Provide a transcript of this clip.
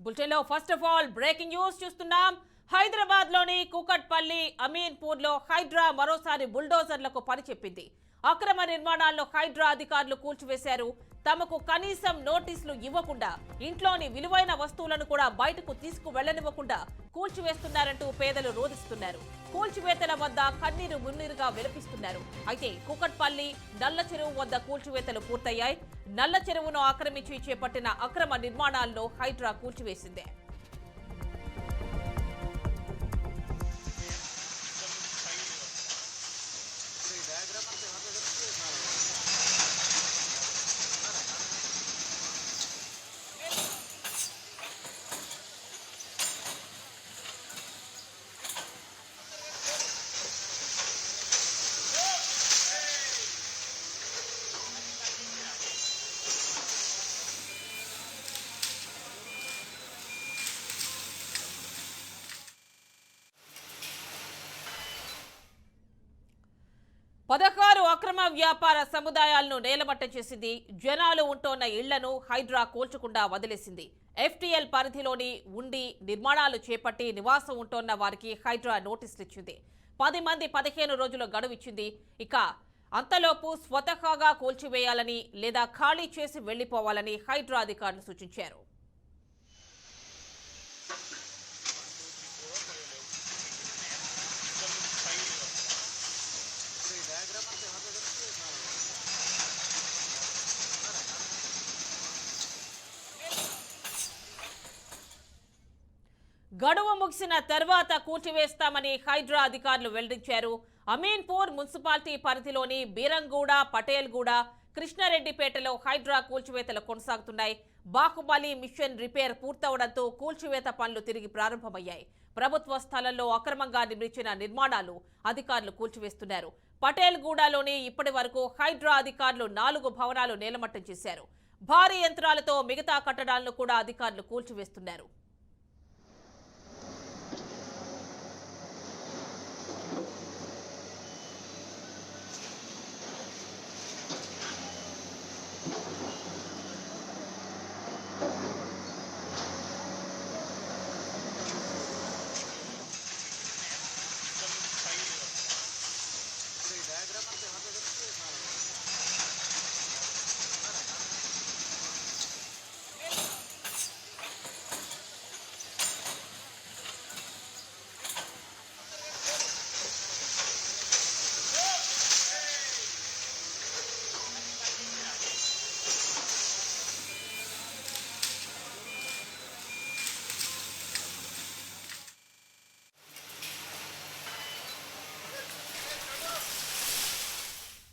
Bulletin లో first of all breaking news చూస్తున్నాం. హైదరాబాద్ లోని కూకట్పల్లి అమీన్పూర్ లో హైడ్రా మరోసారి బుల్డోజర్లకు పని చెప్పింది. అక్రమ నిర్మాణాల్లో హైడ్రా అధికారులు కూల్చివేశారు. తమకు కనీసం నోటీసులు ఇవ్వకుండా ఇంట్లోని విలువైన వస్తువులను కూడా బయటకు తీసుకువెళ్లనివ్వకుండా కూల్చివేస్తున్నారంటూ పేదలు రోధిస్తున్నారు. కూల్చివేతల వద్ద కన్నీరు మున్నీరుగా విలపిస్తున్నారు. అయితే కూకట్పల్లి నల్ల చెరువు వద్ద కూల్చివేతలు పూర్తయ్యాయి. నల్ల చెరువును ఆక్రమించి చేపట్టిన అక్రమ నిర్మాణాల్లో హైడ్రా కూల్చివేసిందే. పదహారు అక్రమ వ్యాపార సముదాయాలను నేలమట్టం చేసింది. జనాలు ఉంటోన్న ఇళ్లను హైడ్రా కూల్చకుండా వదిలేసింది. ఎఫ్టీఎల్ పరిధిలోని ఉండి నిర్మాణాలు చేపట్టి నివాసం ఉంటోన్న వారికి హైడ్రా నోటీసులు ఇచ్చింది. 10 మంది 15 రోజుల గడువు ఇచ్చింది. ఇక అంతలోపు స్వతహాగా కూల్చివేయాలని లేదా ఖాళీ చేసి వెళ్లిపోవాలని హైడ్రా అధికారులు సూచించారు. గడువు ముగిసిన తర్వాత కూల్చివేస్తామని హైడ్రా అధికారులు వెల్లడించారు. అమీన్పూర్ మున్సిపాలిటీ పరిధిలోని బీరంగూడ, పటేల్గూడ, కృష్ణారెడ్డిపేటలో హైడ్రా కూల్చివేతలు కొనసాగుతున్నాయి. బాహుబలి మిషన్ రిపేర్ పూర్తవడంతో కూల్చివేత పనులు తిరిగి ప్రారంభమయ్యాయి. ప్రభుత్వ స్థలంలో అక్రమంగా నిర్మించిన నిర్మాణాలు అధికారులు కూల్చివేస్తున్నారు. పటేల్గూడలోని ఇప్పటి వరకు హైడ్రా అధికారులు 4 భవనాలు నేలమట్టం చేశారు. భారీ యంత్రాలతో మిగతా కట్టడాలను కూడా అధికారులు కూల్చివేస్తున్నారు.